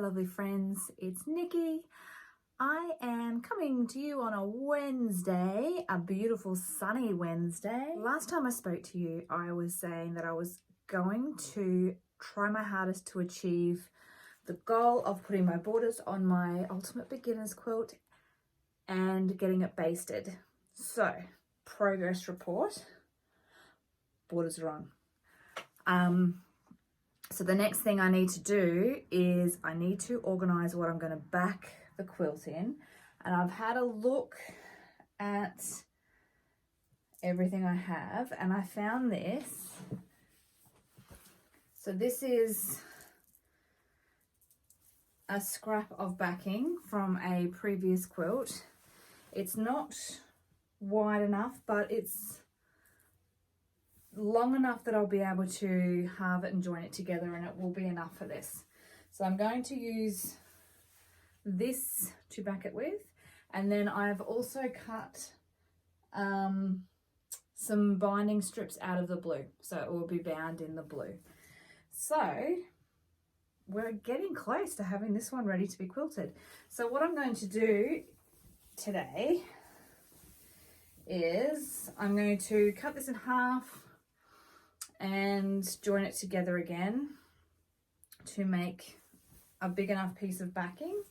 lovely friends, it's Nikki. I am coming to you on a Wednesday, a beautiful sunny Wednesday. Last time I spoke to you, I was saying that I was going to try my hardest to achieve the goal of putting my borders on my Ultimate Beginner's quilt and getting it basted. So, progress report, borders are on. So the next thing I need to do is I need to organize what I'm going to back the quilt in. And I've had a look at everything I have and I found this. So this is a scrap of backing from a previous quilt. It's not wide enough, but it's long enough that I'll be able to halve it and join it together, and it will be enough for this. So I'm going to use this to back it with, and then I've also cut some binding strips out of the blue, so it will be bound in the blue. So we're getting close to having this one ready to be quilted. So what I'm going to do today is I'm going to cut this in half and join it together again to make a big enough piece of backing,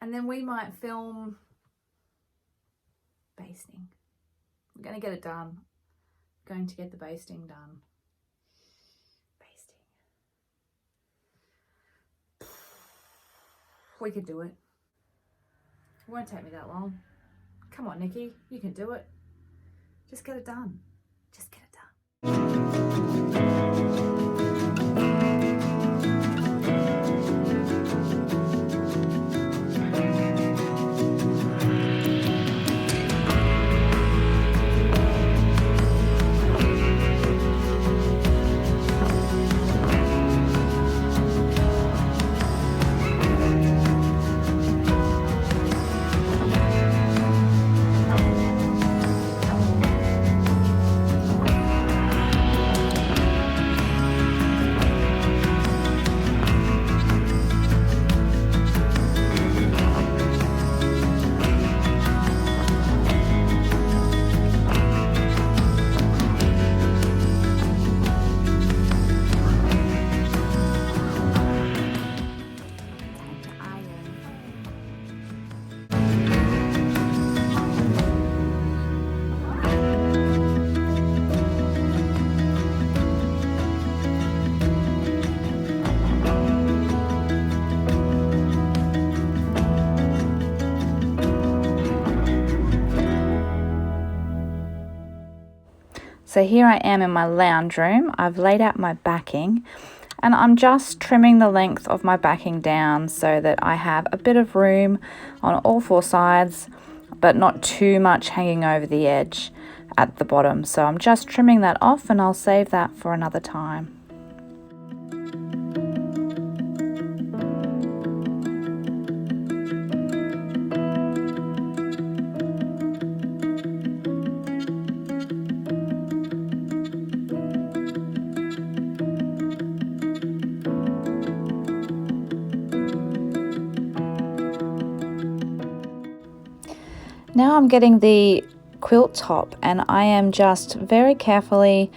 and then we might film basting. I'm going to get it done. I'm going to get the basting done. Basting. We could do it. It won't take me that long. Come on, Nikki, you can do it. Just get it done. Just get it done. So here I am in my lounge room. I've laid out my backing and I'm just trimming the length of my backing down so that I have a bit of room on all four sides, but not too much hanging over the edge at the bottom. So I'm just trimming that off and I'll save that for another time. Now I'm getting the quilt top and I am just very carefully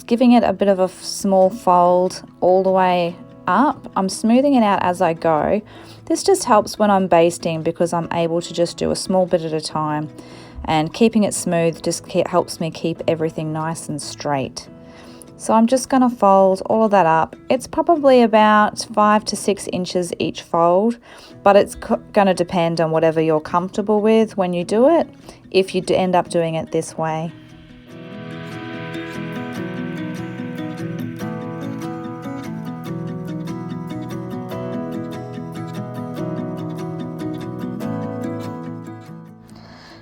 giving it a bit of a small fold all the way up. I'm smoothing it out as I go. This just helps when I'm basting because I'm able to just do a small bit at a time, and keeping it smooth just helps me keep everything nice and straight. So I'm just going to fold all of that up. It's probably about 5 to 6 inches each fold, but it's going to depend on whatever you're comfortable with when you do it, if you end up doing it this way.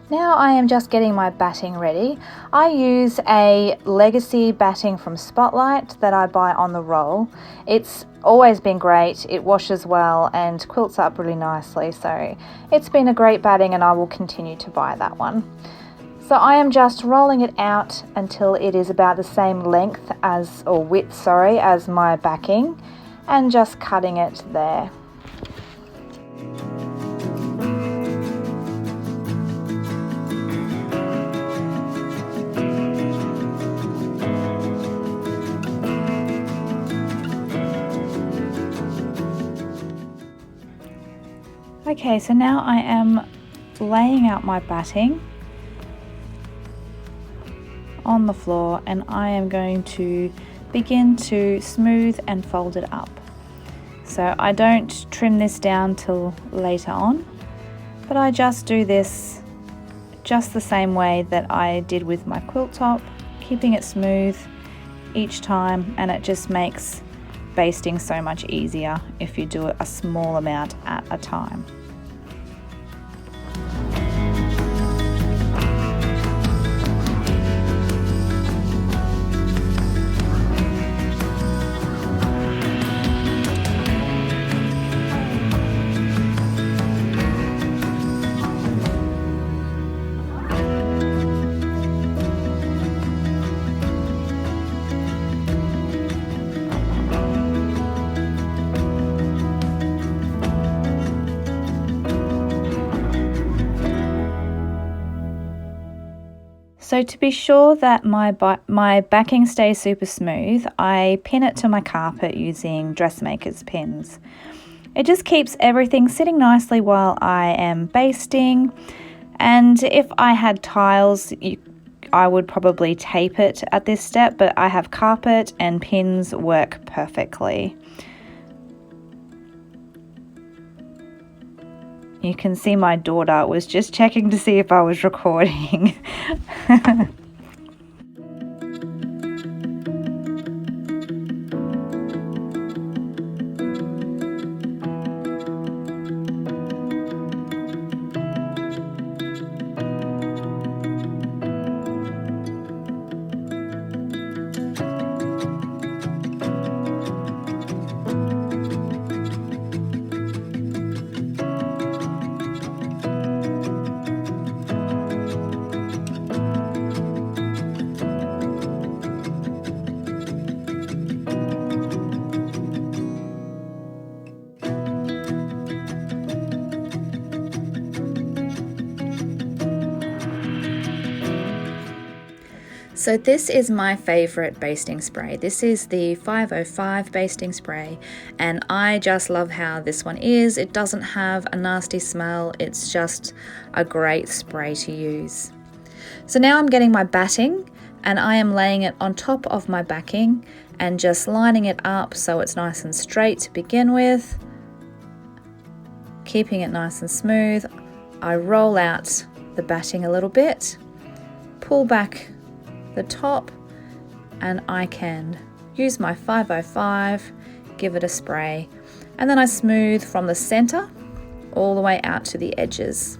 Now I am just getting my batting ready. I use a legacy batting from Spotlight that I buy on the roll. It's always been great, it washes well and quilts up really nicely, so it's been a great batting and I will continue to buy that one. So I am just rolling it out until it is about the same length as, or width, sorry, as my backing, and just cutting it there. Okay, so now I am laying out my batting on the floor, and I am going to begin to smooth and fold it up. So I don't trim this down till later on, but I just do this just the same way that I did with my quilt top, keeping it smooth each time, and it just makes basting so much easier if you do it a small amount at a time. So to be sure that my backing stays super smooth, I pin it to my carpet using dressmaker's pins. It just keeps everything sitting nicely while I am basting, and if I had tiles, I would probably tape it at this step, but I have carpet and pins work perfectly. You can see my daughter was just checking to see if I was recording. So this is my favorite basting spray. This is the 505 basting spray, and I just love how this one is. It doesn't have a nasty smell. It's just a great spray to use. So now I'm getting my batting, and I am laying it on top of my backing and just lining it up so it's nice and straight to begin with, keeping it nice and smooth. I roll out the batting a little bit, pull back the top, and I can use my 505, give it a spray, and then I smooth from the center all the way out to the edges.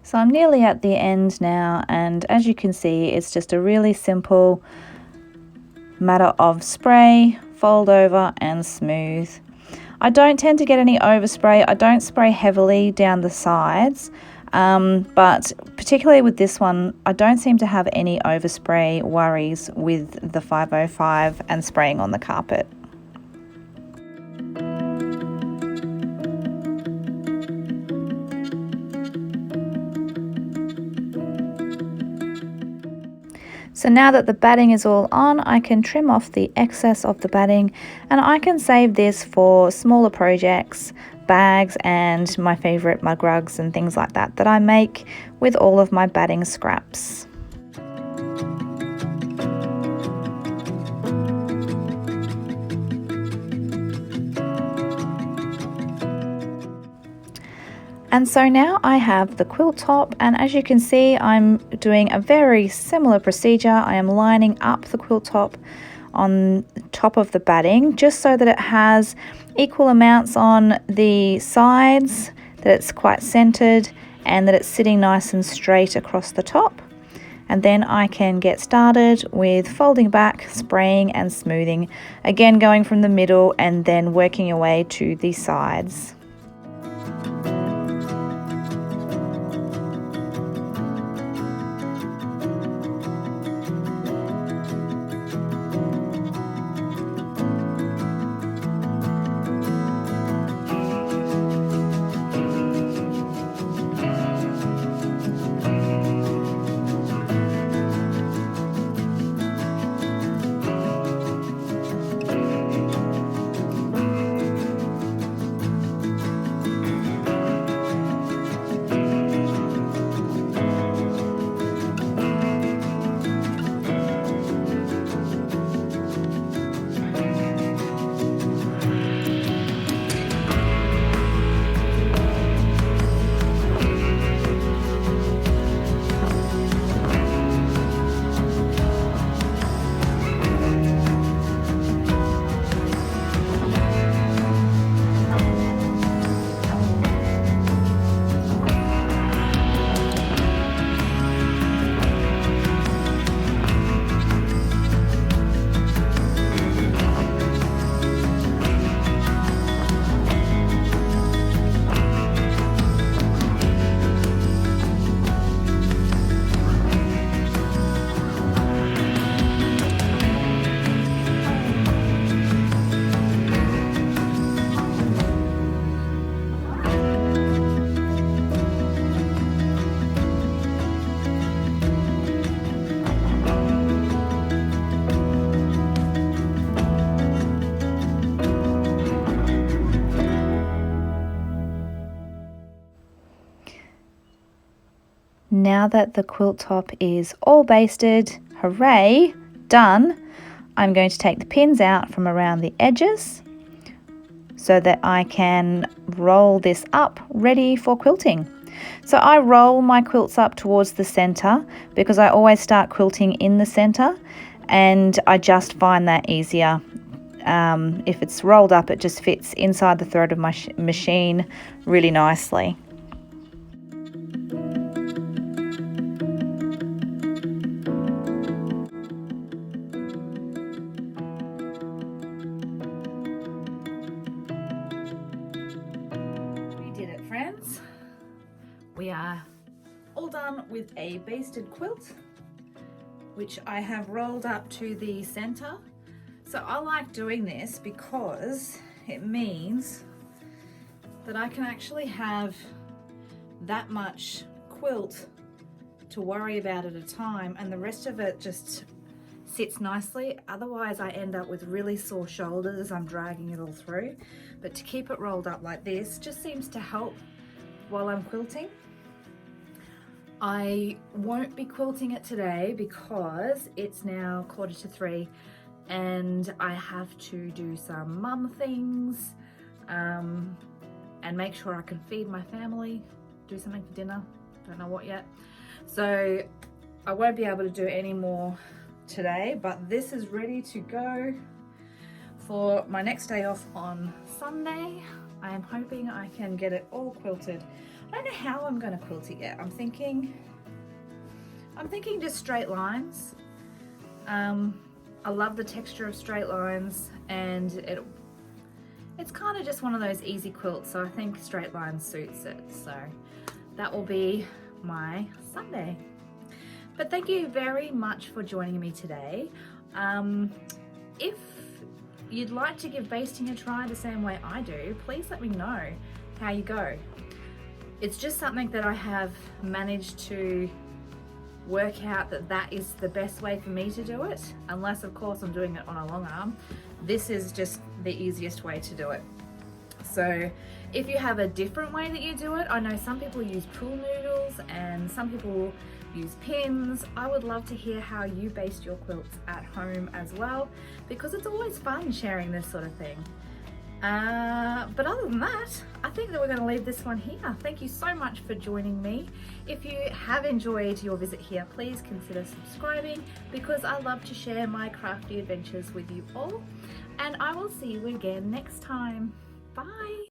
So I'm nearly at the end now, and as you can see, it's just a really simple matter of spray, fold over and smooth. I don't tend to get any overspray. I don't spray heavily down the sides, but particularly with this one, I don't seem to have any overspray worries with the 505 and spraying on the carpet. So now that the batting is all on, I can trim off the excess of the batting, and I can save this for smaller projects bags and my favorite mug rugs and things like that that I make with all of my batting scraps. And so now I have the quilt top, and as you can see, I'm doing a very similar procedure. I am lining up the quilt top on top of the batting just so that it has equal amounts on the sides, that it's quite centered, and that it's sitting nice and straight across the top. And then I can get started with folding back, spraying and smoothing, again going from the middle and then working your way to the sides. Now that the quilt top is all basted, hooray, done, I'm going to take the pins out from around the edges so that I can roll this up ready for quilting. So I roll my quilts up towards the center because I always start quilting in the center, and I just find that easier. If it's rolled up, it just fits inside the thread of my machine really nicely. Friends, we are all done with a basted quilt, which I have rolled up to the center. So I like doing this because it means that I can actually have that much quilt to worry about at a time, and the rest of it just sits nicely. Otherwise I end up with really sore shoulders as I'm dragging it all through. But to keep it rolled up like this just seems to help while I'm quilting. I won't be quilting it today because it's now 2:45 and I have to do some mum things and make sure I can feed my family, do something for dinner, don't know what yet. So I won't be able to do any more today, but this is ready to go for my next day off on Sunday. I am hoping I can get it all quilted. I don't know how I'm going to quilt it yet. I'm thinking just straight lines. I love the texture of straight lines, and it's kind of just one of those easy quilts, so I think straight lines suits it. So that will be my Sunday. But thank you very much for joining me today. If you'd like to give basting a try the same way I do, please let me know how you go. It's just something that I have managed to work out that is the best way for me to do it, unless of course I'm doing it on a long arm. This is just the easiest way to do it. So if you have a different way that you do it, I know some people use pool noodles and some people use pins. I would love to hear how you baste your quilts at home as well, because it's always fun sharing this sort of thing. But other than that, I think that we're going to leave this one here. Thank you so much for joining me. If you have enjoyed your visit here, please consider subscribing, because I love to share my crafty adventures with you all. And I will see you again next time. Bye.